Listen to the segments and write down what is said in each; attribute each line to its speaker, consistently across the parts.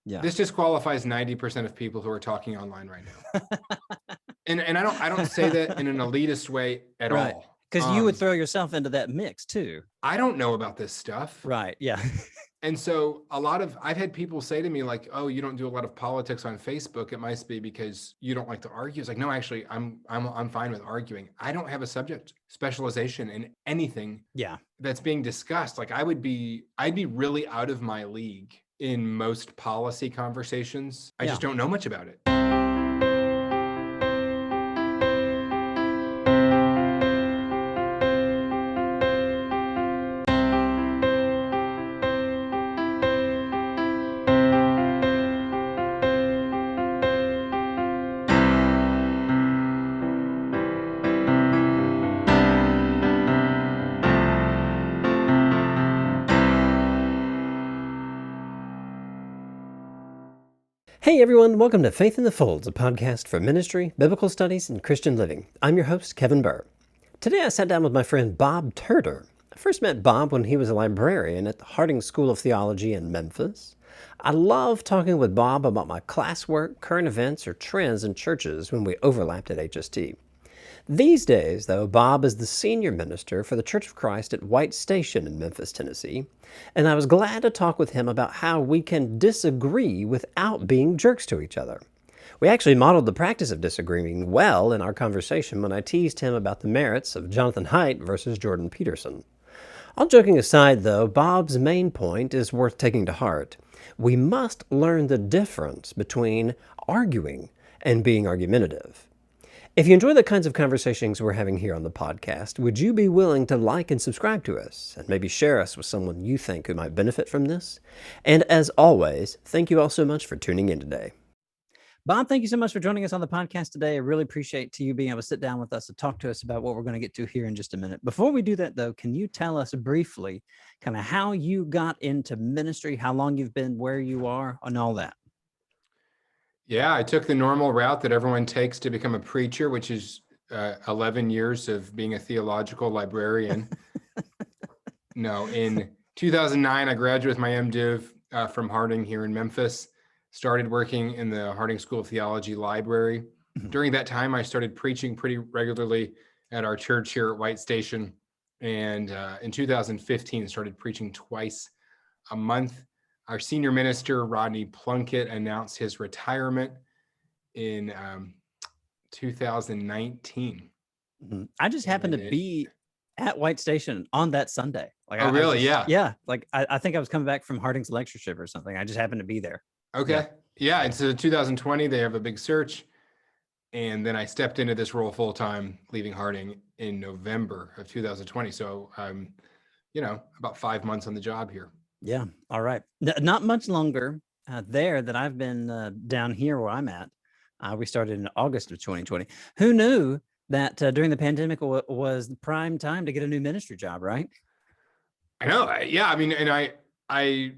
Speaker 1: Yeah.
Speaker 2: This disqualifies 90% of people who are talking online right now. And I don't say that in an elitist way at
Speaker 1: Right.
Speaker 2: all.
Speaker 1: Because you would throw yourself into that mix too.
Speaker 2: I don't know about this stuff.
Speaker 1: Right. Yeah.
Speaker 2: And so I've had people say to me like, "Oh, you don't do a lot of politics on Facebook. It must be because you don't like to argue." It's like, no, actually, I'm fine with arguing. I don't have a subject specialization in anything
Speaker 1: Yeah.
Speaker 2: that's being discussed. Like I'd be really out of my league in most policy conversations. I
Speaker 1: Yeah.
Speaker 2: just don't know much about it.
Speaker 3: Hey everyone, welcome to Faith in the Folds, a podcast for ministry, biblical studies, and Christian living. I'm your host, Kevin Burr. Today I sat down with my friend Bob Turter. I first met Bob when he was a librarian at the Harding School of Theology in Memphis. I love talking with Bob about my classwork, current events, or trends in churches when we overlapped at HST. These days, though, Bob is the senior minister for the Church of Christ at White Station in Memphis, Tennessee, and I was glad to talk with him about how we can disagree without being jerks to each other. We actually modeled the practice of disagreeing well in our conversation when I teased him about the merits of Jonathan Haidt versus Jordan Peterson. All joking aside, though, Bob's main point is worth taking to heart. We must learn the difference between arguing and being argumentative. If you enjoy the kinds of conversations we're having here on the podcast, would you be willing to like and subscribe to us and maybe share us with someone you think who might benefit from this? And as always, thank you all so much for tuning in today.
Speaker 1: Bob, thank you so much for joining us on the podcast today. I really appreciate you being able to sit down with us and talk to us about what we're going to get to here in just a minute. Before we do that, though, can you tell us briefly kind of how you got into ministry, how long you've been where you are, and all that?
Speaker 2: Yeah, I took the normal route that everyone takes to become a preacher, which is 11 years of being a theological librarian. No, in 2009, I graduated with my MDiv from Harding here in Memphis, started working in the Harding School of Theology library. During that time, I started preaching pretty regularly at our church here at White Station. And in 2015, started preaching twice a month. Our senior minister, Rodney Plunkett, announced his retirement in 2019.
Speaker 1: I just happened to be at White Station on that Sunday.
Speaker 2: Like, oh, really?
Speaker 1: Yeah. Like I think I was coming back from Harding's lectureship or something. I just happened to be there.
Speaker 2: Okay. Yeah. And so 2020, they have a big search. And then I stepped into this role full time, leaving Harding in November of 2020. So I'm, about 5 months on the job here.
Speaker 1: Yeah. All right. Not much longer there that I've been down here where I'm at. We started in August of 2020. Who knew that during the pandemic was the prime time to get a new ministry job, right?
Speaker 2: I know. Yeah. I mean, and I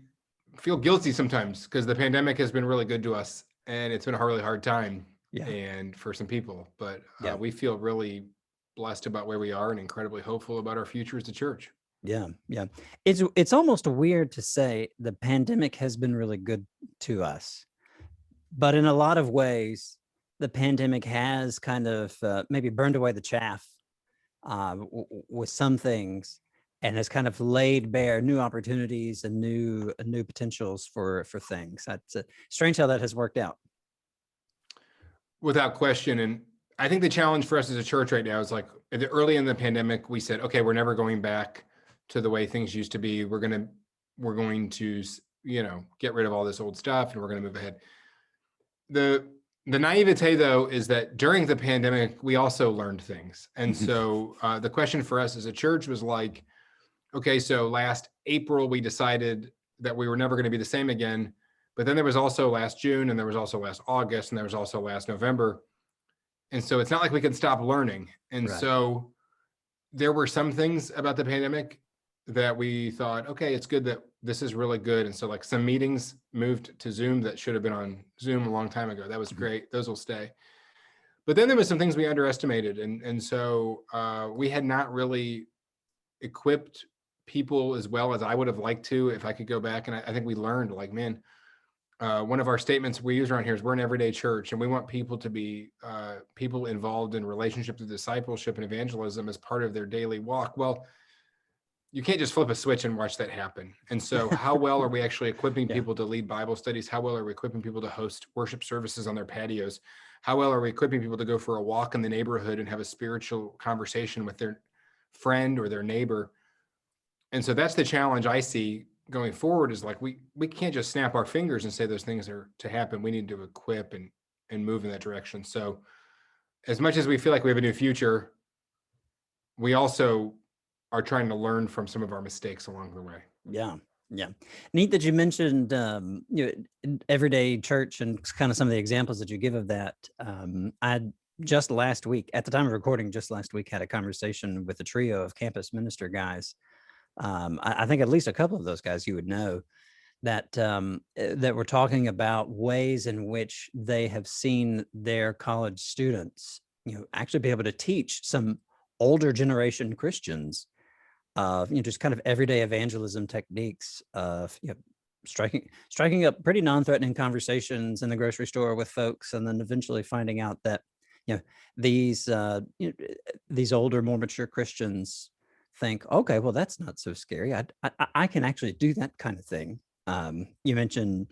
Speaker 2: feel guilty sometimes because the pandemic has been really good to us and it's been a really hard time and for some people, but we feel really blessed about where we are and incredibly hopeful about our future as a church.
Speaker 1: Yeah. It's almost weird to say the pandemic has been really good to us, but in a lot of ways, the pandemic has kind of maybe burned away the chaff with some things, and has kind of laid bare new opportunities and new potentials for things. That's strange how that has worked out.
Speaker 2: Without question, and I think the challenge for us as a church right now is like early in the pandemic, we said, okay, we're never going back to the way things used to be. We're going to, get rid of all this old stuff and we're going to move ahead. The naivete though, is that during the pandemic, we also learned things. And so the question for us as a church was like, okay, so last April, we decided that we were never going to be the same again. But then there was also last June and there was also last August and there was also last November. And so it's not like we could stop learning. And so there were some things about the pandemic that we thought, okay, it's good that this is really good. And so like some meetings moved to Zoom that should have been on Zoom a long time ago. That was great. Those will stay. But then there was some things we underestimated. And so we had not really equipped people as well as I would have liked to if I could go back. And I think we learned like, man, one of our statements we use around here is we're an everyday church, and we want people to be people involved in relationships and discipleship and evangelism as part of their daily walk. Well, you can't just flip a switch and watch that happen. And so how well are we actually equipping
Speaker 1: Yeah.
Speaker 2: people to lead Bible studies? How well are we equipping people to host worship services on their patios? How well are we equipping people to go for a walk in the neighborhood and have a spiritual conversation with their friend or their neighbor? And so that's the challenge I see going forward, is like we can't just snap our fingers and say those things are to happen. We need to equip and move in that direction. So as much as we feel like we have a new future, we also are trying to learn from some of our mistakes along the way.
Speaker 1: Yeah. Yeah. Neat that you mentioned everyday church and kind of some of the examples that you give of that. I just last week, at the time of recording, just last week, had a conversation with a trio of campus minister guys. I think at least a couple of those guys you would know, that that were talking about ways in which they have seen their college students, actually be able to teach some older generation Christians of just kind of everyday evangelism techniques of striking up pretty non-threatening conversations in the grocery store with folks, and then eventually finding out that these these older, more mature Christians think, okay, well, that's not so scary. I can actually do that kind of thing. You mentioned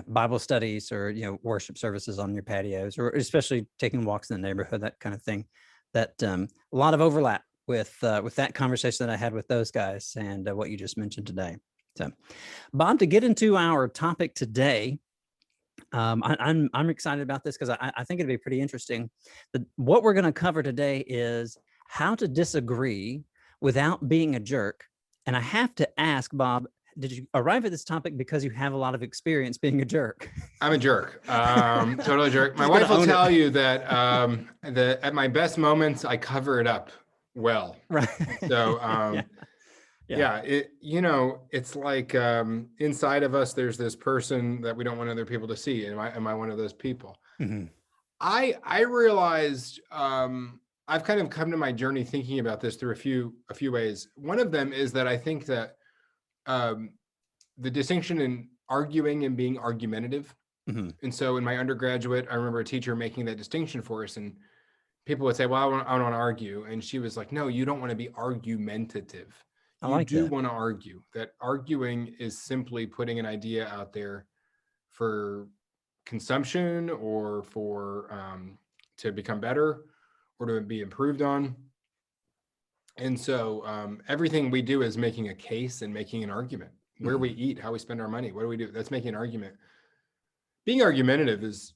Speaker 1: Bible studies or worship services on your patios, or especially taking walks in the neighborhood, that kind of thing. That a lot of overlap with that conversation that I had with those guys and what you just mentioned today. So, Bob, to get into our topic today, I'm excited about this because I think it'd be pretty interesting. What we're going to cover today is how to disagree without being a jerk. And I have to ask, Bob, did you arrive at this topic because you have a lot of experience being a jerk?
Speaker 2: I'm a jerk, totally jerk. My wife will tell you that at my best moments, I cover it up well.
Speaker 1: Right.
Speaker 2: So,
Speaker 1: Yeah.
Speaker 2: it's like inside of us, there's this person that we don't want other people to see. Am I one of those people?
Speaker 1: Mm-hmm.
Speaker 2: I realized I've kind of come to my journey thinking about this through a few ways. One of them is that I think that the distinction in arguing and being argumentative.
Speaker 1: Mm-hmm.
Speaker 2: And so in my undergraduate, I remember a teacher making that distinction for us, and people would say, well, I don't want to argue. And she was like, no, you don't want to be argumentative. You do want to argue. That arguing is simply putting an idea out there for consumption or for to become better or to be improved on. And so everything we do is making a case and making an argument. Where we eat, how we spend our money, what do we do? That's making an argument. Being argumentative is,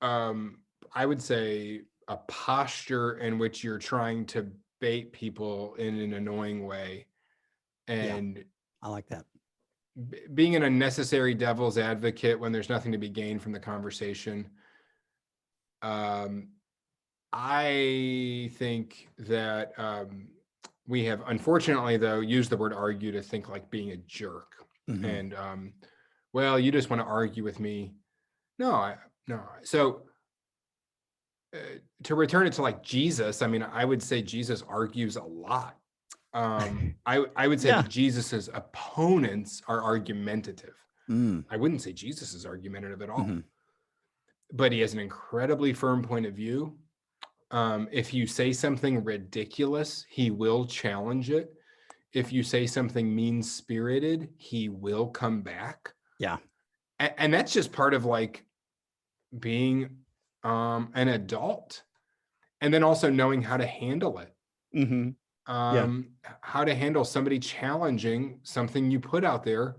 Speaker 2: I would say, a posture in which you're trying to bait people in an annoying way. And
Speaker 1: I like that.
Speaker 2: Being an unnecessary devil's advocate when there's nothing to be gained from the conversation. I think that we have, unfortunately, though, used the word argue to think like being a jerk. Mm-hmm. And, well, you just want to argue with me. No. So to return it to like Jesus, I mean, I would say Jesus argues a lot. I would say that Jesus's opponents are argumentative. I wouldn't say Jesus is argumentative at all. Mm-hmm. But he has an incredibly firm point of view. If you say something ridiculous, he will challenge it. If you say something mean-spirited, he will come back.
Speaker 1: Yeah.
Speaker 2: And that's just part of like being an adult, and then also knowing how to handle it. Mm-hmm. How to handle somebody challenging something you put out there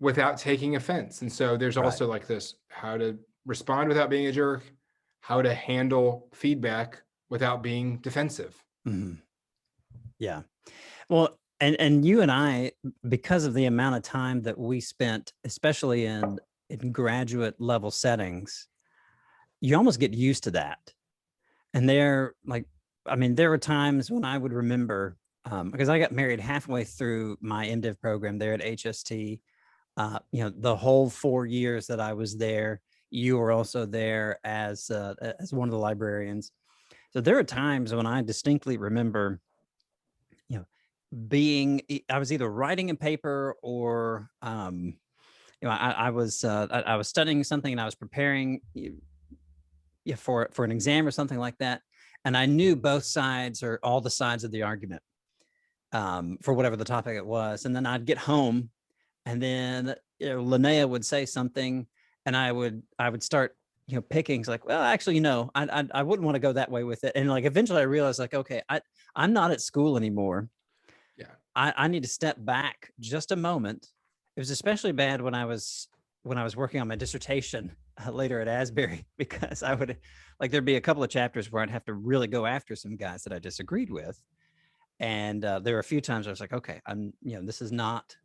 Speaker 2: without taking offense. And so there's also like this, how to respond without being a jerk, how to handle feedback without being defensive.
Speaker 1: Mm-hmm. Yeah. Well, and you and I, because of the amount of time that we spent, especially in graduate level settings, you almost get used to that. And there were times when I would remember, because I got married halfway through my MDiv program there at HST, the whole 4 years that I was there, you were also there as one of the librarians. So there are times when I distinctly remember, I was either writing a paper or I was studying something and I was preparing for an exam or something like that, and I knew both sides or all the sides of the argument for whatever the topic it was, and then I'd get home, and then Linnea would say something, and I would start picking. It's like, well, actually, I wouldn't want to go that way with it, and like eventually I realized, like, okay, I'm not at school anymore.
Speaker 2: Yeah.
Speaker 1: I need to step back just a moment. It was especially bad when I was working on my dissertation later at Asbury, because I would there'd be a couple of chapters where I'd have to really go after some guys that I disagreed with. And there were a few times I was like, okay, this is not,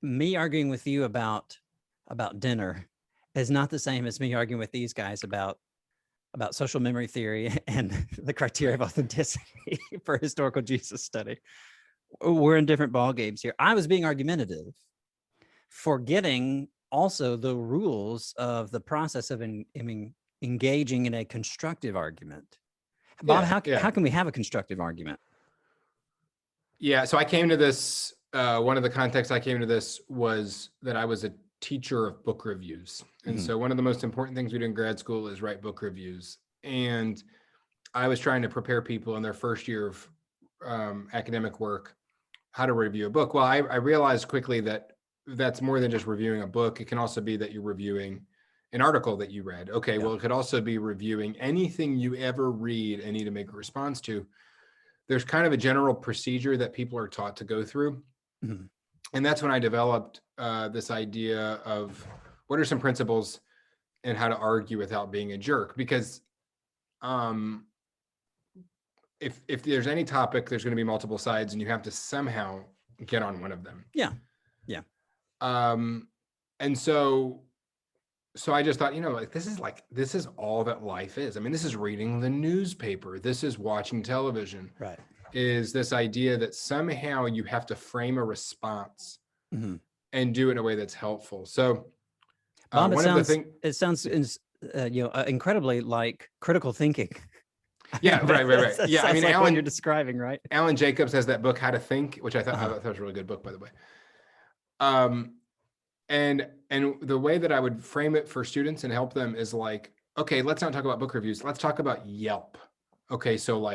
Speaker 1: me arguing with you about dinner is not the same as me arguing with these guys about social memory theory and the criteria of authenticity for historical Jesus study. We're in different ball games here. I was being argumentative, forgetting also the rules of the process of engaging in a constructive argument. Bob, how can we have a constructive argument?
Speaker 2: Yeah, so I came to this, one of the contexts I came to this was that I was a teacher of book reviews. And so one of the most important things we do in grad school is write book reviews. And I was trying to prepare people in their first year of academic work how to review a book. Well, I realized quickly that that's more than just reviewing a book. It can also be that you're reviewing an article that you read. Okay, well, it could also be reviewing anything you ever read and need to make a response to. There's kind of a general procedure that people are taught to go through. And that's when I developed this idea of what are some principles and how to argue without being a jerk. Because if there's any topic, there's going to be multiple sides and you have to somehow get on one of them.
Speaker 1: Yeah.
Speaker 2: And so I just thought, this is all that life is. I mean, this is reading the newspaper. This is watching television.
Speaker 1: Right.
Speaker 2: Is this idea that somehow you have to frame a response and do it in a way that's helpful. So
Speaker 1: Bob, it sounds incredibly like critical thinking.
Speaker 2: Yeah, right. Yeah, I mean,
Speaker 1: like
Speaker 2: Alan,
Speaker 1: what you're describing, right?
Speaker 2: Alan Jacobs has that book, How to Think, which I thought was a really good book, by the way. And the way that I would frame it for students and help them is like, okay, let's not talk about book reviews. Let's talk about Yelp. Okay, so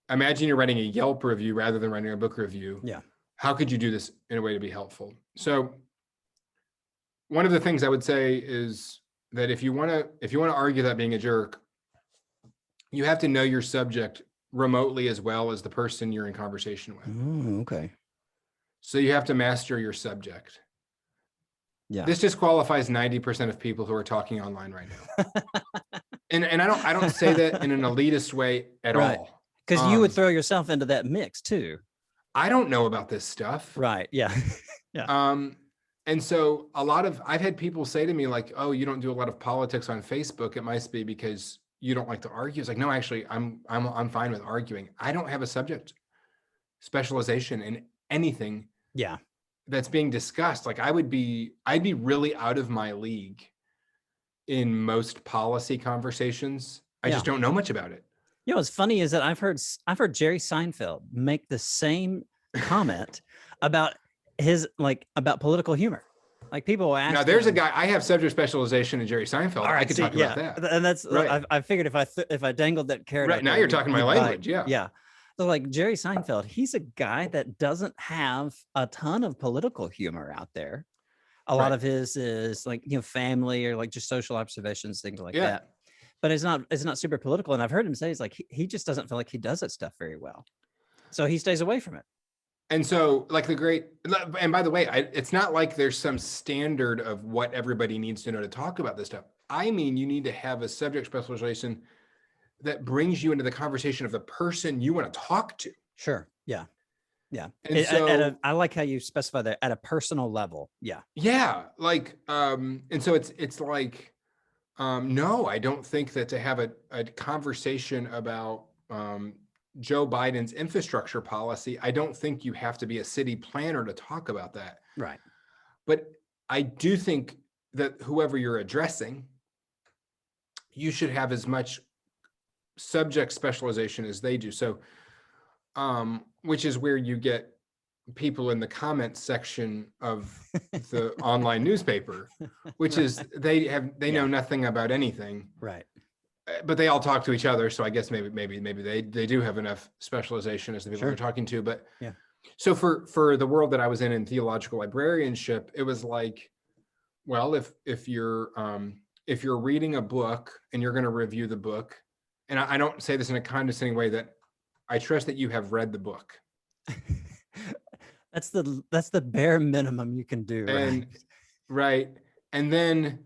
Speaker 2: imagine you're writing a Yelp review rather than writing a book review.
Speaker 1: Yeah.
Speaker 2: How could you do this in a way to be helpful? So one of the things I would say is that if you want to argue that being a jerk, you have to know your subject remotely as well as the person you're in conversation with.
Speaker 1: Okay.
Speaker 2: So you have to master your subject.
Speaker 1: Yeah.
Speaker 2: This disqualifies 90% of people who are talking online right now. and I don't say that in an elitist way at all.
Speaker 1: Because you would throw yourself into that mix too.
Speaker 2: I don't know about this stuff.
Speaker 1: Right. Yeah. Yeah.
Speaker 2: And so I've had people say to me like, oh, you don't do a lot of politics on Facebook. It must be because you don't like to argue. It's like, no, actually I'm fine with arguing. I don't have a subject specialization in anything.
Speaker 1: Yeah.
Speaker 2: That's being discussed. Like I'd be really out of my league in most policy conversations. I just don't know much about it.
Speaker 1: What's funny is that I've heard Jerry Seinfeld make the same comment about about political humor. Like people will ask.
Speaker 2: Now there's a guy, I have subject specialization in Jerry Seinfeld. All right, I could talk about that.
Speaker 1: And that's right. I figured if I dangled that carrot.
Speaker 2: Right, now you're talking my language. Yeah.
Speaker 1: Yeah. So like Jerry Seinfeld, he's a guy that doesn't have a ton of political humor out there. A lot of his is like, family or like just social observations, things like that. But it's not super political. And I've heard him say, it's like, he just doesn't feel like he does that stuff very well. So he stays away from it.
Speaker 2: And so and by the way, it's not like there's some standard of what everybody needs to know to talk about this stuff. I mean, you need to have a subject specialization that brings you into the conversation of the person you want to talk to.
Speaker 1: Sure. Yeah. Yeah.
Speaker 2: And
Speaker 1: I like how you specify that at a personal level. Yeah.
Speaker 2: Yeah. Like, and so it's like, no, I don't think that to have a conversation about Joe Biden's infrastructure policy, I don't think you have to be a city planner to talk about that.
Speaker 1: Right.
Speaker 2: But I do think that whoever you're addressing, you should have as much subject specialization as they do. So, which is where you get people in the comments section of the online newspaper, which is they know nothing about anything.
Speaker 1: Right.
Speaker 2: But they all talk to each other. So I guess maybe they do have enough specialization as the people they're talking to. But so for the world that I was in theological librarianship, it was like, well, if you're reading a book and you're going to review the book, and I don't say this in a condescending way, that I trust that you have read the book.
Speaker 1: That's the bare minimum you can do.
Speaker 2: And right. And then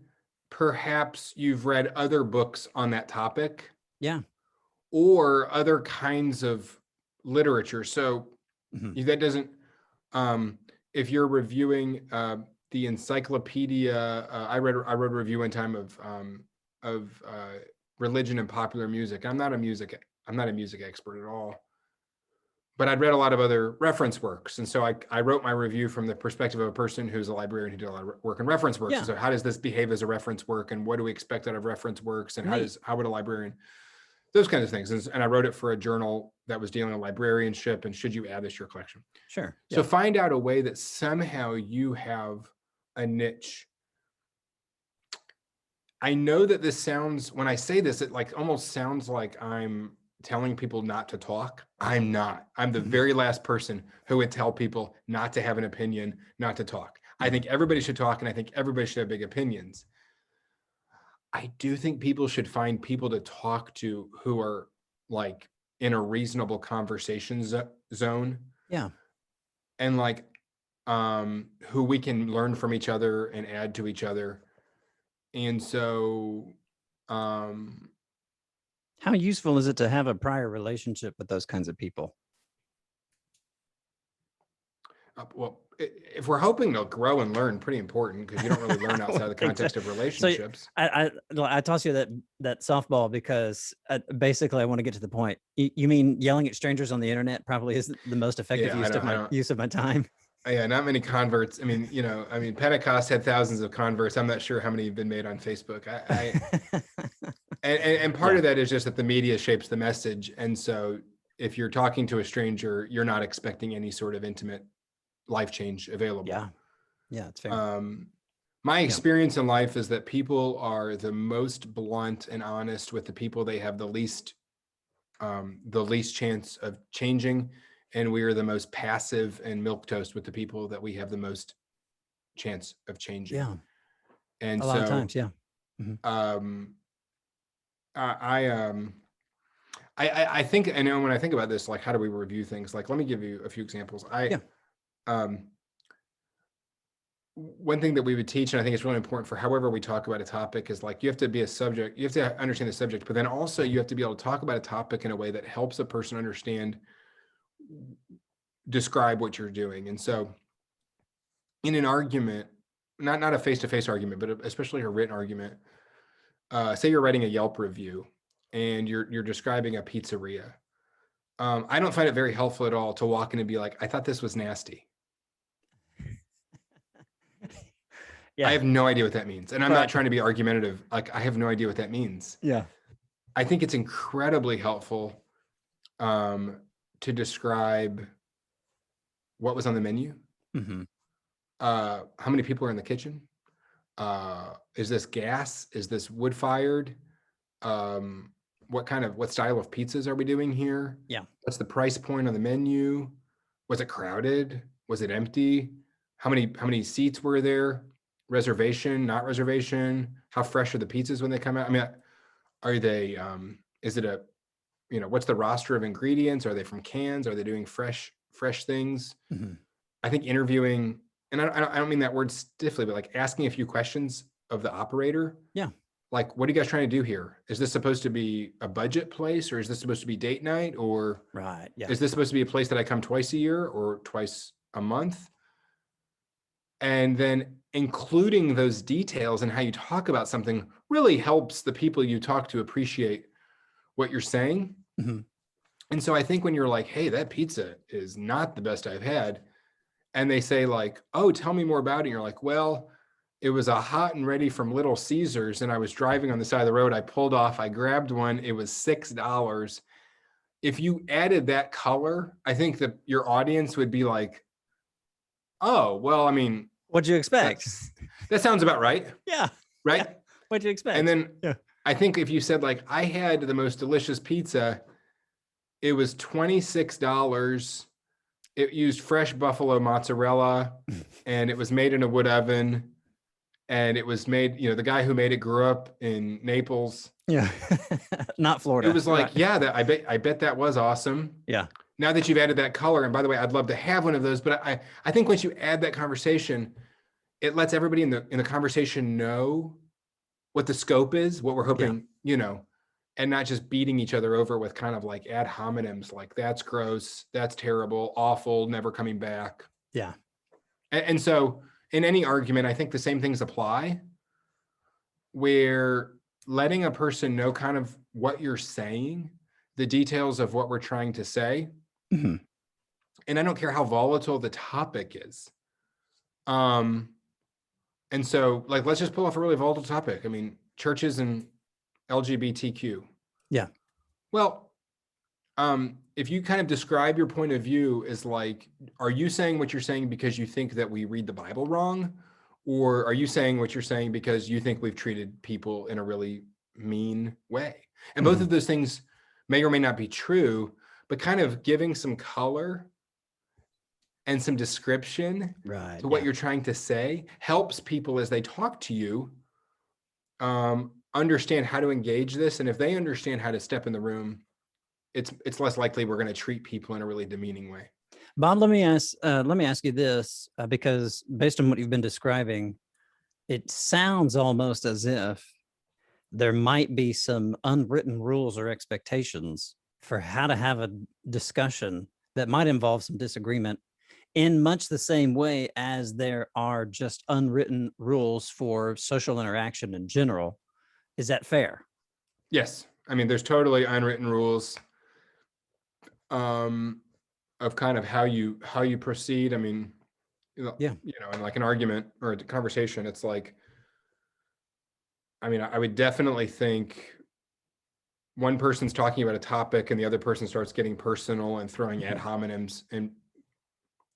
Speaker 2: perhaps you've read other books on that topic.
Speaker 1: Yeah.
Speaker 2: Or other kinds of literature. So that doesn't, if you're reviewing the encyclopedia, I wrote a review one time of religion and popular music. I'm not a music expert at all, but I'd read a lot of other reference works. And so I wrote my review from the perspective of a person who's a librarian who did a lot of work in reference works. And so how does this behave as a reference work, and what do we expect out of reference works, and how would a librarian, those kinds of things. And I wrote it for a journal that was dealing with librarianship and should you add this to your collection?
Speaker 1: Sure.
Speaker 2: So find out a way that somehow you have a niche. I know that this sounds, when I say this, it like almost sounds like I'm telling people not to talk. I'm not. I'm the very last person who would tell people not to have an opinion, not to talk. I think everybody should talk, and I think everybody should have big opinions. I do think people should find people to talk to who are like in a reasonable conversation zone.
Speaker 1: Yeah.
Speaker 2: And like who we can learn from each other and add to each other. And so
Speaker 1: how useful is it to have a prior relationship with those kinds of people?
Speaker 2: Well, if we're hoping to grow and learn, pretty important, because you don't really learn outside the context of relationships.
Speaker 1: So I toss you that softball because basically I want to get to the point. You mean yelling at strangers on the internet probably isn't the most effective use of my time?
Speaker 2: Yeah, not many converts. I mean, Pentecost had thousands of converts. I'm not sure how many have been made on Facebook. And part of that is just that the media shapes the message. And so if you're talking to a stranger, you're not expecting any sort of intimate life change available.
Speaker 1: Yeah, it's fair.
Speaker 2: My experience in life is that people are the most blunt and honest with the people they have the least chance of changing, and we are the most passive and milquetoast with the people that we have the most chance of changing.
Speaker 1: Yeah,
Speaker 2: and
Speaker 1: a lot of times,
Speaker 2: I think, I know when I think about this, like, how do we review things? Like, let me give you a few examples. One thing that we would teach, and I think it's really important for however we talk about a topic, is like, you have to be a subject, you have to understand the subject, but then also you have to be able to talk about a topic in a way that helps a person understand, describe what you're doing. And so in an argument, not a face-to-face argument, but especially a written argument, say you're writing a Yelp review and you're describing a pizzeria. I don't find it very helpful at all to walk in and be like, I thought this was nasty. I have no idea what that means. And I'm not trying to be argumentative. Like, I have no idea what that means.
Speaker 1: Yeah.
Speaker 2: I think it's incredibly helpful to describe what was on the menu. How many people are in the kitchen? Is this gas? Is this wood fired? What style of pizzas are we doing here?
Speaker 1: Yeah.
Speaker 2: What's the price point on the menu? Was it crowded? Was it empty? How many seats were there? Reservation, not reservation? How fresh are the pizzas when they come out? I mean, are they, is it what's the roster of ingredients? Are they from cans? Are they doing fresh things? I think interviewing, and I don't mean that word stiffly, but like asking a few questions of the operator.
Speaker 1: Yeah.
Speaker 2: Like, what are you guys trying to do here? Is this supposed to be a budget place, or is this supposed to be date night, or is this supposed to be a place that I come twice a year or twice a month? And then including those details and how you talk about something really helps the people you talk to appreciate what you're saying. And so I think when you're like, hey, that pizza is not the best I've had, and they say like, oh, tell me more about it. And you're like, well, it was a hot and ready from Little Caesars, and I was driving on the side of the road. I pulled off, I grabbed one. It was $6. If you added that color, I think that your audience would be like, Oh, well, I mean,
Speaker 1: What'd you expect?
Speaker 2: that sounds about right.
Speaker 1: Yeah.
Speaker 2: Right.
Speaker 1: Yeah. What'd you expect?
Speaker 2: And then
Speaker 1: Yeah.
Speaker 2: I think if you said like, I had the most delicious pizza, it was $26. It used fresh buffalo mozzarella and it was made in a wood oven. And it was made, the guy who made it grew up in Naples.
Speaker 1: Yeah. Not Florida.
Speaker 2: It was like,
Speaker 1: Right.
Speaker 2: yeah, I bet that was awesome.
Speaker 1: Yeah.
Speaker 2: Now that you've added that color, and by the way, I'd love to have one of those, but I think once you add that conversation, it lets everybody in the conversation know what the scope is, what we're hoping, and not just beating each other over with kind of like ad hominems, like that's gross, that's terrible, awful, never coming back.
Speaker 1: Yeah.
Speaker 2: And so in any argument, I think the same things apply, where letting a person know kind of what you're saying, the details of what we're trying to say.
Speaker 1: Mm-hmm.
Speaker 2: And I don't care how volatile the topic is. And so like, let's just pull off a really volatile topic. I mean, churches and LGBTQ.
Speaker 1: Yeah.
Speaker 2: Well, if you kind of describe your point of view as like, are you saying what you're saying because you think that we read the Bible wrong? Or are you saying what you're saying because you think we've treated people in a really mean way? And both of those things may or may not be true, but kind of giving some color and some description
Speaker 1: Right.
Speaker 2: to what you're trying to say helps people as they talk to you understand how to engage this. And if they understand how to step in the room, it's less likely we're going to treat people in a really demeaning way.
Speaker 1: Bob, let me ask you this, because based on what you've been describing, it sounds almost as if there might be some unwritten rules or expectations for how to have a discussion that might involve some disagreement, in much the same way as there are just unwritten rules for social interaction in general. Is that fair?
Speaker 2: Yes. I mean, there's totally unwritten rules of kind of how you proceed. I mean, in like an argument or a conversation, it's like, I mean, I would definitely think one person's talking about a topic and the other person starts getting personal and throwing ad hominems, and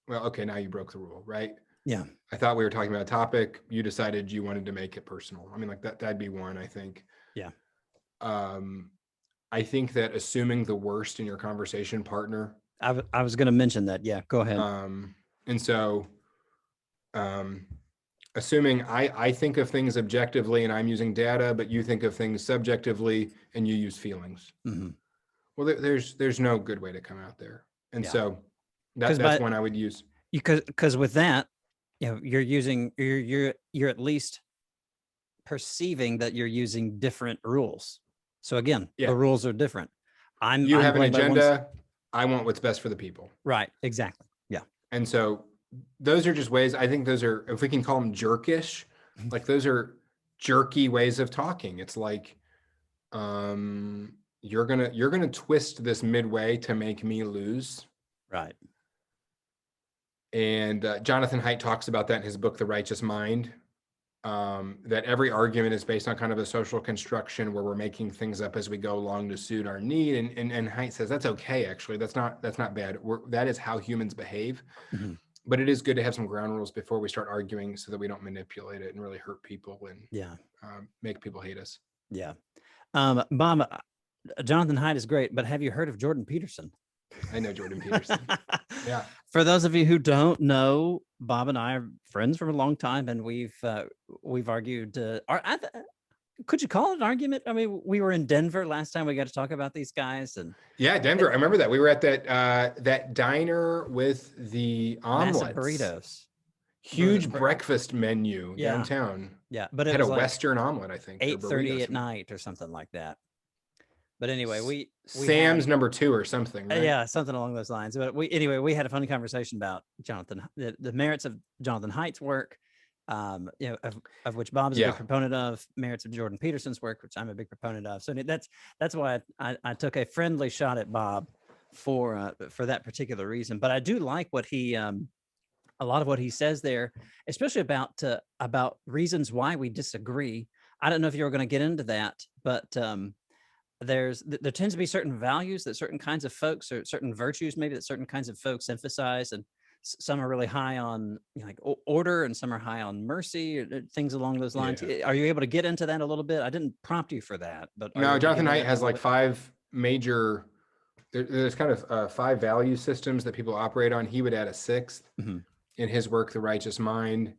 Speaker 2: well, okay, now you broke the rule, right?
Speaker 1: Yeah.
Speaker 2: I thought we were talking about a topic. You decided you wanted to make it personal. I mean, like that'd be one, I think.
Speaker 1: Yeah.
Speaker 2: I think that assuming the worst in your conversation partner.
Speaker 1: I was going to mention that. Yeah, go ahead.
Speaker 2: And so, assuming I think of things objectively and I'm using data, but you think of things subjectively and you use feelings. Mm-hmm. Well, there's no good way to come out there. And so that's one I would use.
Speaker 1: Because with that, you're at least perceiving that you're using different rules. So again, the rules are different.
Speaker 2: You have an agenda. I want what's best for the people.
Speaker 1: Right. Exactly. Yeah.
Speaker 2: And so those are just ways, I think those are, if we can call them jerkish, like those are jerky ways of talking. It's like, you're going to twist this midway to make me lose.
Speaker 1: Right.
Speaker 2: And Jonathan Haidt talks about that in his book, The Righteous Mind, that every argument is based on kind of a social construction where we're making things up as we go along to suit our need. And Haidt says that's okay, actually. That's not bad. That is how humans behave. Mm-hmm. But it is good to have some ground rules before we start arguing so that we don't manipulate it and really hurt people and make people hate us.
Speaker 1: Yeah. Bob, Jonathan Haidt is great, but have you heard of Jordan Peterson?
Speaker 2: I know Jordan Peterson. Yeah.
Speaker 1: For those of you who don't know, Bob and I are friends for a long time, and we've argued. Could you call it an argument? I mean, we were in Denver last time. We got to talk about these guys, and
Speaker 2: Denver. I remember that we were at that diner with the omelets,
Speaker 1: burritos,
Speaker 2: huge breakfast menu downtown.
Speaker 1: Yeah, but it
Speaker 2: had
Speaker 1: was
Speaker 2: a Western omelet, I think,
Speaker 1: 8:30 at night or something like that. But anyway, we
Speaker 2: Sam's number 2 or something, right?
Speaker 1: Yeah, something along those lines. But we had a funny conversation about the merits of Jonathan Haidt's work, of which Bob is a big proponent of, merits of Jordan Peterson's work, which I'm a big proponent of. So that's why I took a friendly shot at Bob for that particular reason. But I do like what he a lot of what he says there, especially about reasons why we disagree. I don't know if you were going to get into that, but there tends to be certain values that certain kinds of folks, or certain virtues maybe that certain kinds of folks emphasize, and some are really high on like order, and some are high on mercy, or things along those lines.
Speaker 2: Yeah.
Speaker 1: Are you able to get into that a little bit? I didn't prompt you for that, but are you
Speaker 2: No,
Speaker 1: able to get
Speaker 2: Jonathan
Speaker 1: into
Speaker 2: Haidt
Speaker 1: that a
Speaker 2: has
Speaker 1: little
Speaker 2: like
Speaker 1: bit?
Speaker 2: 5 major, there's kind of 5 value systems that people operate on. He would add a 6th
Speaker 1: Mm-hmm.
Speaker 2: in his work, The Righteous Mind.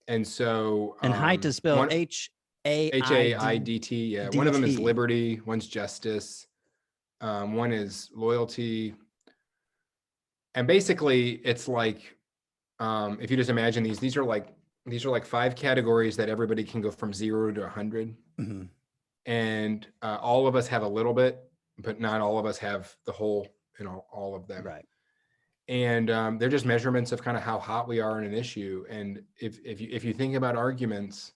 Speaker 2: And so
Speaker 1: And height is spelled
Speaker 2: one,
Speaker 1: Haidt.
Speaker 2: Haidt. Yeah. One of them is liberty. One's justice. One is loyalty. And basically it's like, if you just imagine these are like 5 categories that everybody can go from 0 to 100.
Speaker 1: Mm-hmm.
Speaker 2: And all of us have a little bit, but not all of us have the whole, all of them.
Speaker 1: Right.
Speaker 2: And they're just measurements of kind of how hot we are in an issue. And if you think about arguments,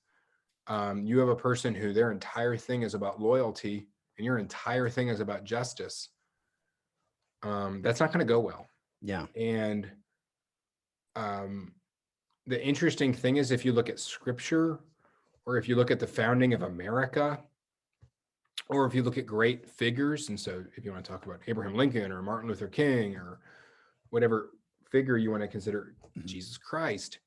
Speaker 2: you have a person who their entire thing is about loyalty and your entire thing is about justice. That's not going to go well.
Speaker 1: Yeah.
Speaker 2: And the interesting thing is, if you look at scripture, or if you look at the founding of America, or if you look at great figures, and so if you want to talk about Abraham Lincoln or Martin Luther King or whatever figure you want to consider, Jesus Christ,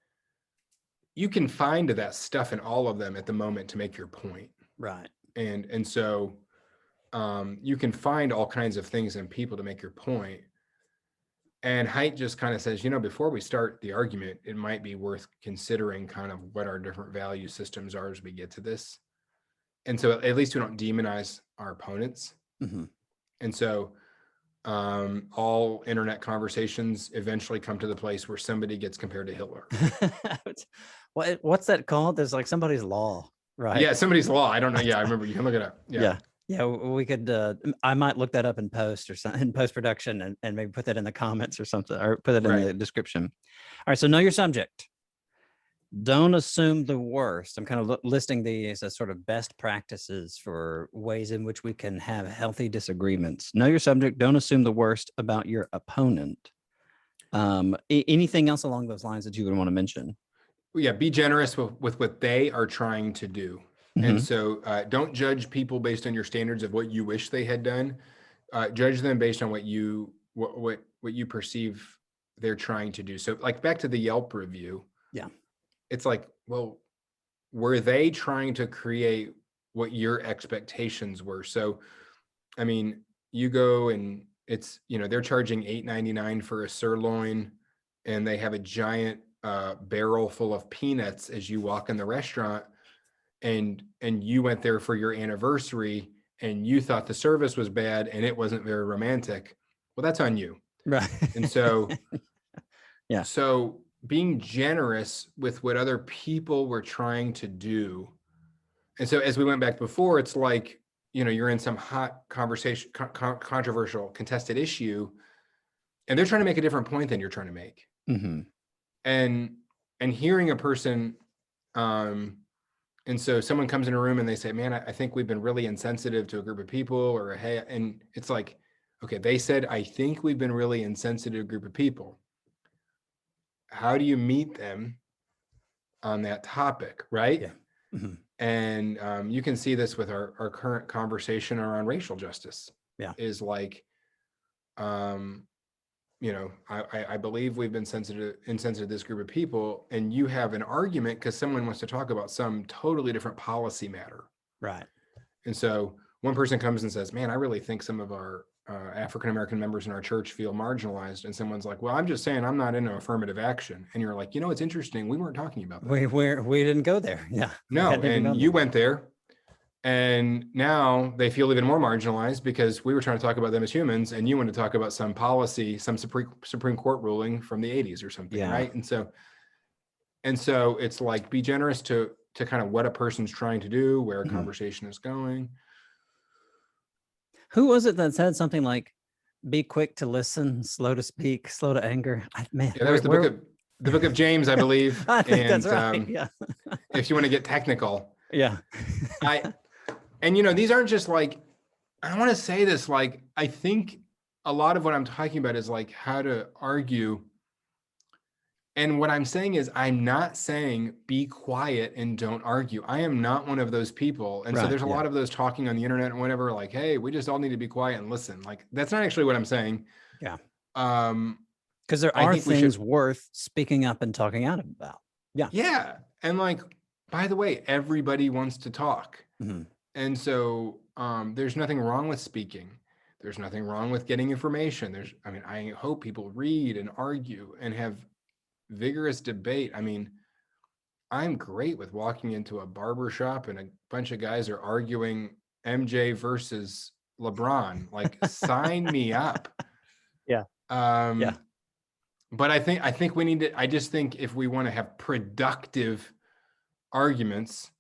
Speaker 2: you can find that stuff in all of them at the moment to make your point.
Speaker 1: Right.
Speaker 2: And so you can find all kinds of things in people to make your point. And Haidt just kind of says, before we start the argument, it might be worth considering kind of what our different value systems are as we get to this. And so at least we don't demonize our opponents.
Speaker 1: Mm-hmm.
Speaker 2: And so all internet conversations eventually come to the place where somebody gets compared to Hitler.
Speaker 1: What's that called? There's like somebody's law, right?
Speaker 2: Yeah, somebody's law. I don't know. Yeah, I remember. You can look it up.
Speaker 1: Yeah, we could. I might look that up in post or something, in post production, and maybe put that in the comments or something, or put it in the description. All right. So know your subject. Don't assume the worst. I'm kind of listing these as sort of best practices for ways in which we can have healthy disagreements. Know your subject. Don't assume the worst about your opponent. Anything else along those lines that you would want to mention?
Speaker 2: Yeah, be generous with what they are trying to do. Mm-hmm. And so don't judge people based on your standards of what you wish they had done. Judge them based on what you perceive they're trying to do. So like back to the Yelp review.
Speaker 1: Yeah.
Speaker 2: It's like, well, were they trying to create what your expectations were? So, I mean, you go and it's, they're charging $8.99 for a sirloin, and they have a giant barrel full of peanuts as you walk in the restaurant, and you went there for your anniversary and you thought the service was bad and it wasn't very romantic. Well, that's on you.
Speaker 1: Right.
Speaker 2: And so,
Speaker 1: yeah.
Speaker 2: So being generous with what other people were trying to do. And so as we went back before, it's like, you're in some hot conversation, controversial, contested issue, and they're trying to make a different point than you're trying to make.
Speaker 1: Mm-hmm.
Speaker 2: And hearing a person, and so someone comes in a room and they say, man, I think we've been really insensitive to a group of people, or hey, and it's like, okay, they said, I think we've been really insensitive to a group of people. How do you meet them on that topic, right?
Speaker 1: Yeah. Mm-hmm.
Speaker 2: And you can see this with our current conversation around racial justice.
Speaker 1: Yeah.
Speaker 2: Is like, I believe we've been insensitive to this group of people, and you have an argument because someone wants to talk about some totally different policy matter.
Speaker 1: Right.
Speaker 2: And so one person comes and says, man, I really think some of our African-American members in our church feel marginalized. And someone's like, well, I'm just saying I'm not into affirmative action. And you're like, it's interesting. We weren't talking about that.
Speaker 1: We didn't go there. Yeah.
Speaker 2: No. And you went there. And now they feel even more marginalized because we were trying to talk about them as humans, and you want to talk about some policy, some Supreme Court ruling from the 80s or something, yeah. Right? And so it's like, be generous to kind of what a person's trying to do, where a conversation is going.
Speaker 1: Who was it that said something like, be quick to listen, slow to speak, slow to anger?
Speaker 2: Yeah, that was the book of James, I believe.
Speaker 1: I think that's right. Yeah.
Speaker 2: If you want to get technical.
Speaker 1: Yeah.
Speaker 2: And these aren't just like, I want to say this, like, I think a lot of what I'm talking about is like how to argue. And what I'm saying is, I'm not saying be quiet and don't argue. I am not one of those people. And so there's a lot of those talking on the internet and whatever, like, hey, we just all need to be quiet and listen. Like, that's not actually what I'm saying.
Speaker 1: Yeah. Because there
Speaker 2: I
Speaker 1: are
Speaker 2: think we
Speaker 1: things
Speaker 2: should,
Speaker 1: worth speaking up and talking out about.
Speaker 2: yeah. And like, by the way, everybody wants to talk.
Speaker 1: Mhm.
Speaker 2: And so there's nothing wrong with speaking. There's nothing wrong with getting information. I hope people read and argue and have vigorous debate. I mean, I'm great with walking into a barber shop and a bunch of guys are arguing MJ versus LeBron. Like, sign me up.
Speaker 1: Yeah. Yeah.
Speaker 2: But I think we need to, I just think if we want to have productive arguments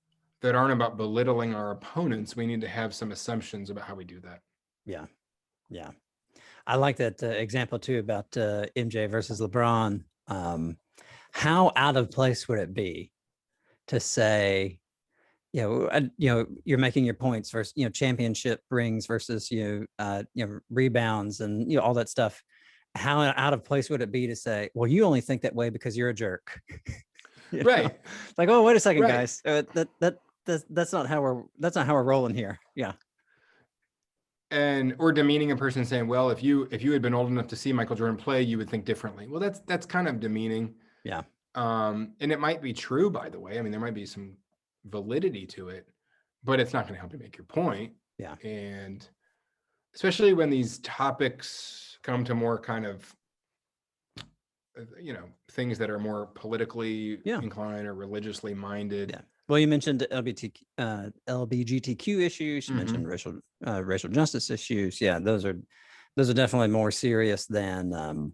Speaker 2: that aren't about belittling our opponents, we need to have some assumptions about how we do that.
Speaker 1: Yeah. Yeah. I like that example too about MJ versus LeBron. How out of place would it be to say, you're making your points versus, championship rings versus, rebounds and, all that stuff. How out of place would it be to say, well, you only think that way because you're a jerk?
Speaker 2: Right.
Speaker 1: It's like, oh, wait a second,
Speaker 2: Right.
Speaker 1: guys. That's not how we're rolling here. Yeah.
Speaker 2: Or demeaning a person, saying, well, if you had been old enough to see Michael Jordan play, you would think differently. Well, that's kind of demeaning.
Speaker 1: Yeah.
Speaker 2: And it might be true, by the way. I mean, there might be some validity to it, but it's not going to help you make your point.
Speaker 1: Yeah.
Speaker 2: And especially when these topics come to more kind of, things that are more politically inclined or religiously minded.
Speaker 1: Yeah. Well, you mentioned LGBTQ issues. You mentioned racial justice issues. Yeah, those are definitely more serious than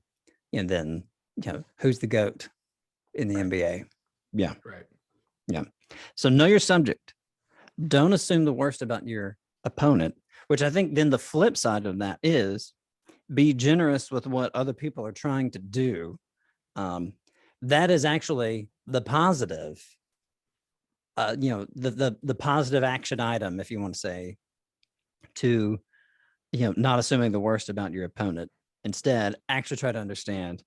Speaker 1: who's the GOAT in the NBA. Yeah.
Speaker 2: Right.
Speaker 1: Yeah. So know your subject. Don't assume the worst about your opponent, which I think then the flip side of that is be generous with what other people are trying to do. That is actually the positive, the positive action item, if you want to say, to, not assuming the worst about your opponent. Instead, actually try to understand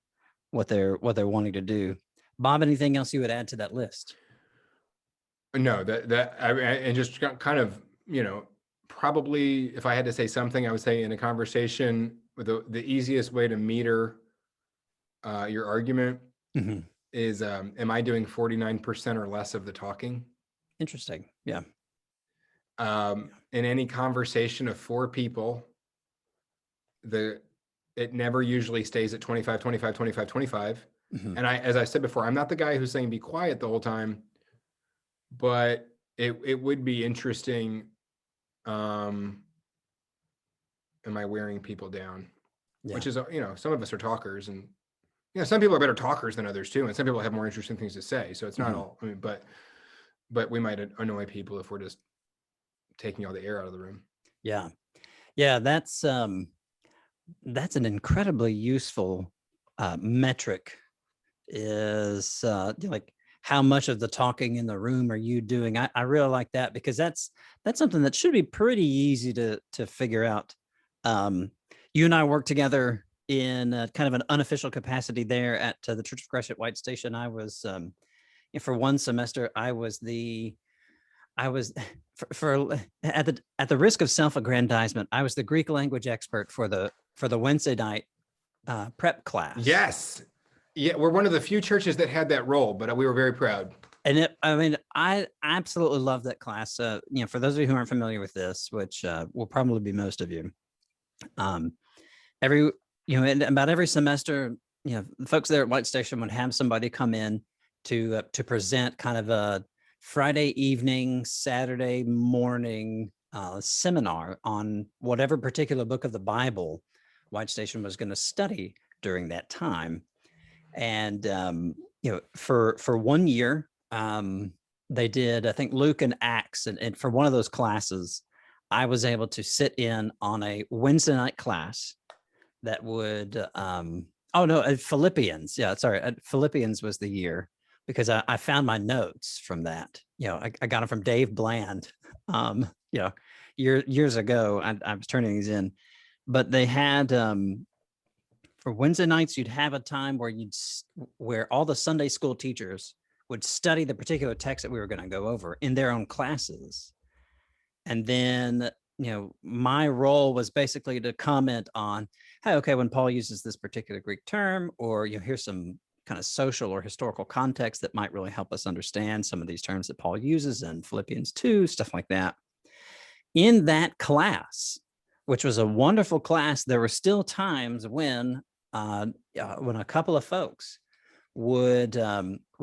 Speaker 1: what they're wanting to do. Bob, anything else you would add to that list?
Speaker 2: No, and just kind of, probably if I had to say something, I would say in a conversation, the easiest way to meter your argument is, am I doing 49% or less of the talking?
Speaker 1: Interesting. Yeah.
Speaker 2: In any conversation of 4 people, it never usually stays at 25, 25, 25, 25. And as I said before, I'm not the guy who's saying be quiet the whole time, but it would be interesting. Am I wearing people down? Yeah. Which is, some of us are talkers, and some people are better talkers than others too, and some people have more interesting things to say. So it's not all. I mean, but we might annoy people if we're just taking all the air out of the room.
Speaker 1: Yeah, yeah, that's an incredibly useful metric. Is like, how much of the talking in the room are you doing? I really like that, because that's something that should be pretty easy to figure out. You and I work together in kind of an unofficial capacity there at the Church of Christ at White Station. I was for one semester, I was for at the risk of self-aggrandizement, I was the Greek language expert for the Wednesday night prep class.
Speaker 2: Yes. Yeah, we're one of the few churches that had that role, but we were very proud.
Speaker 1: And I absolutely love that class. For those of you who aren't familiar with this, which will probably be most of you, about every semester, the folks there at White Station would have somebody come in to present kind of a Friday evening, Saturday morning seminar on whatever particular book of the Bible White Station was going to study during that time. And for 1 year, they did, I think, Luke and Acts, and for one of those classes, I was able to sit in on a Wednesday night class that would Philippians. Yeah, sorry, Philippians was the year, because I found my notes from that. I got them from Dave Bland. Years ago, I was turning these in, but they had. For Wednesday nights, you'd have a time where all the Sunday school teachers would study the particular text that we were going to go over in their own classes. And then, my role was basically to comment on, hey, okay, when Paul uses this particular Greek term, or here's some kind of social or historical context that might really help us understand some of these terms that Paul uses in Philippians 2, stuff like that. In that class, which was a wonderful class, there were still times when a couple of folks would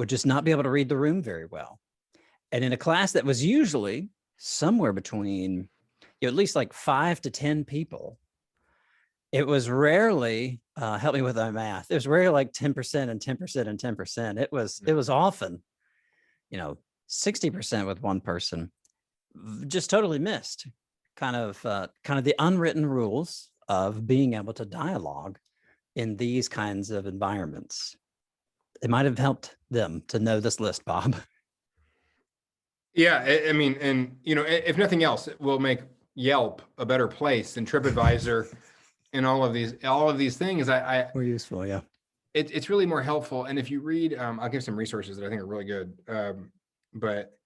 Speaker 1: just not be able to read the room very well. And in a class that was usually somewhere between at least like 5 to 10 people, it was rarely, help me with my math, it was rarely like 10% and 10% and 10%. It was often, 60% with one person, just totally missed kind of the unwritten rules of being able to dialogue in these kinds of environments. It might have helped them to know this list, Bob.
Speaker 2: Yeah, I mean, and if nothing else, it will make Yelp a better place and TripAdvisor and all of these things.
Speaker 1: More useful, yeah.
Speaker 2: It's really more helpful. And if you read, I'll give some resources that I think are really good. But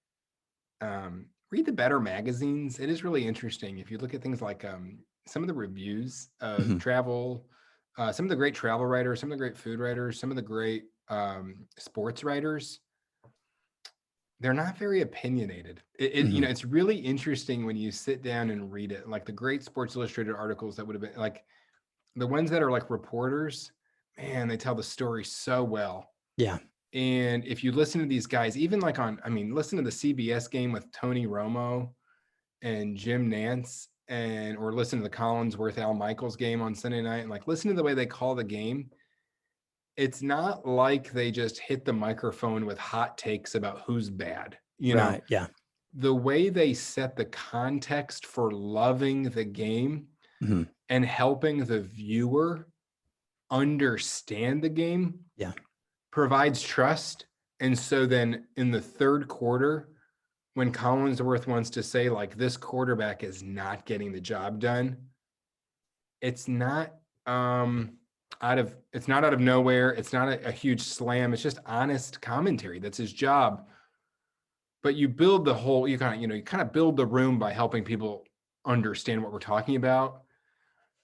Speaker 2: read the better magazines. It is really interesting. If you look at things like some of the reviews of travel, some of the great travel writers, some of the great food writers, some of the great sports writers, they're not very opinionated. It's really interesting when you sit down and read it. Like the great Sports Illustrated articles that would have been like the ones that are like reporters, man, they tell the story so well.
Speaker 1: Yeah.
Speaker 2: And if you listen to these guys, even like listen to the CBS game with Tony Romo and Jim Nantz, or listen to the Collinsworth Al Michaels game on Sunday night, and like listen to the way they call the game. It's not like they just hit the microphone with hot takes about who's bad,
Speaker 1: Right, yeah.
Speaker 2: The way they set the context for loving the game and helping the viewer understand the game provides trust. And so then in the third quarter, when Collinsworth wants to say like this quarterback is not getting the job done, it's not out of nowhere. It's not a huge slam. It's just honest commentary. That's his job. But you build the whole, you kind of build the room by helping people understand what we're talking about.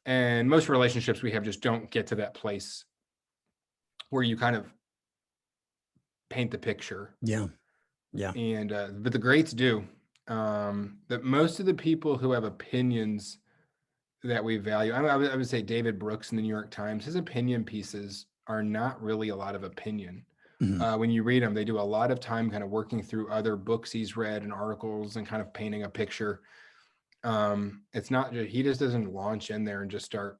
Speaker 2: And most relationships we have just don't get to that place where you kind of paint the picture.
Speaker 1: Yeah.
Speaker 2: And but the greats do. That most of the people who have opinions that we value, I would say David Brooks in the New York Times, his opinion pieces are not really a lot of opinion. When you read them, they do a lot of time kind of working through other books he's read and articles and kind of painting a picture. It's not, he just doesn't launch in there and just start,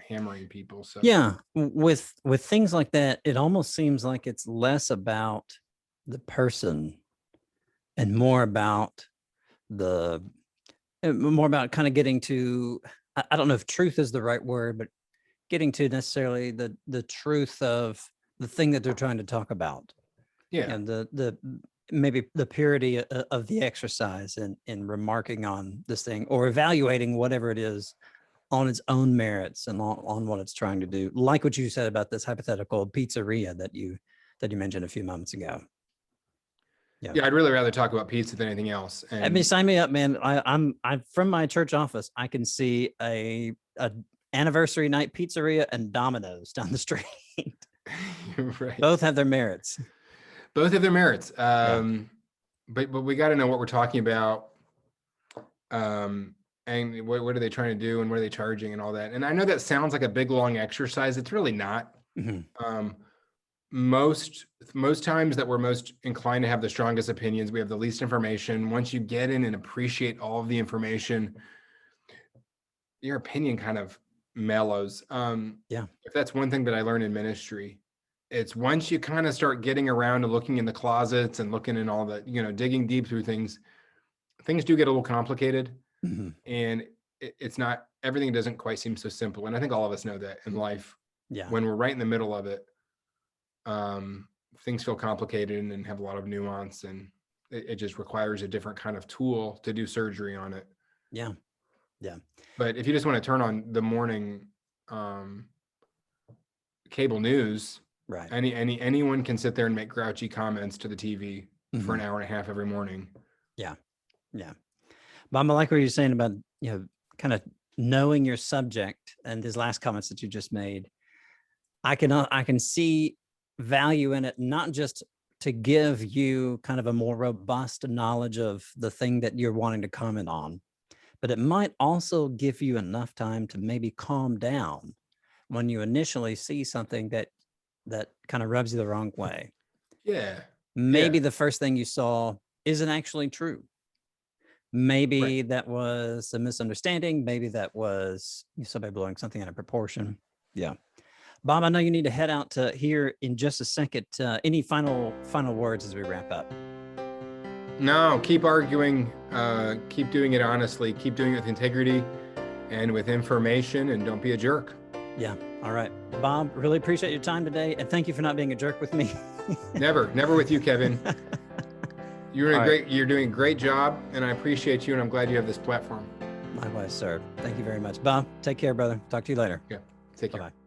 Speaker 2: hammering people. So
Speaker 1: yeah, with things like that, it almost seems like it's less about the person and more about kind of getting to, I don't know if truth is the right word, but getting to necessarily the truth of the thing that they're trying to talk about.
Speaker 2: Yeah.
Speaker 1: And the maybe the purity of the exercise in remarking on this thing or evaluating whatever it is on its own merits and on what it's trying to do. Like what you said about this hypothetical pizzeria that you mentioned a few moments ago.
Speaker 2: Yeah, I'd really rather talk about pizza than anything else. And
Speaker 1: I mean, sign me up, man. I'm from my church office. I can see a anniversary night pizzeria and Domino's down the street.
Speaker 2: Right.
Speaker 1: Both have their merits.
Speaker 2: But we got to know what we're talking about. And what are they trying to do and what are they charging and all that. And I know that sounds like a big, long exercise. It's really not. Most times that we're most inclined to have the strongest opinions, we have the least information. Once you get in and appreciate all of the information, your opinion kind of mellows. If that's one thing that I learned in ministry, it's once you kind of start getting around to looking in the closets and looking in all the, digging deep through things do get a little complicated. And it's not, everything doesn't quite seem so simple. And I think all of us know that in life. When we're right in the middle of it, things feel complicated and have a lot of nuance, and it just requires a different kind of tool to do surgery on it.
Speaker 1: Yeah.
Speaker 2: But if you just want to turn on the morning cable news,
Speaker 1: right?
Speaker 2: Anyone can sit there and make grouchy comments to the TV for an hour and a half every morning.
Speaker 1: Yeah. Bob, I like what you're saying about kind of knowing your subject and these last comments that you just made, I can see value in it, not just to give you kind of a more robust knowledge of the thing that you're wanting to comment on, but it might also give you enough time to maybe calm down when you initially see something that kind of rubs you the wrong way.
Speaker 2: Yeah.
Speaker 1: Maybe the first thing you saw isn't actually true. Maybe that was a misunderstanding. Maybe that was somebody blowing something out of proportion. Yeah. Bob, I know you need to head out to here in just a second. Any final words as we wrap up?
Speaker 2: No, keep arguing, keep doing it honestly, keep doing it with integrity and with information, and don't be a jerk.
Speaker 1: Yeah. All right. Bob, really appreciate your time today. And thank you for not being a jerk with me.
Speaker 2: Never with you, Kevin. You're doing a great job, and I appreciate you, and I'm glad you have this platform.
Speaker 1: Likewise, sir. Thank you very much. Bob, take care, brother. Talk to you later.
Speaker 2: Yeah. Take care.
Speaker 1: Bye-bye.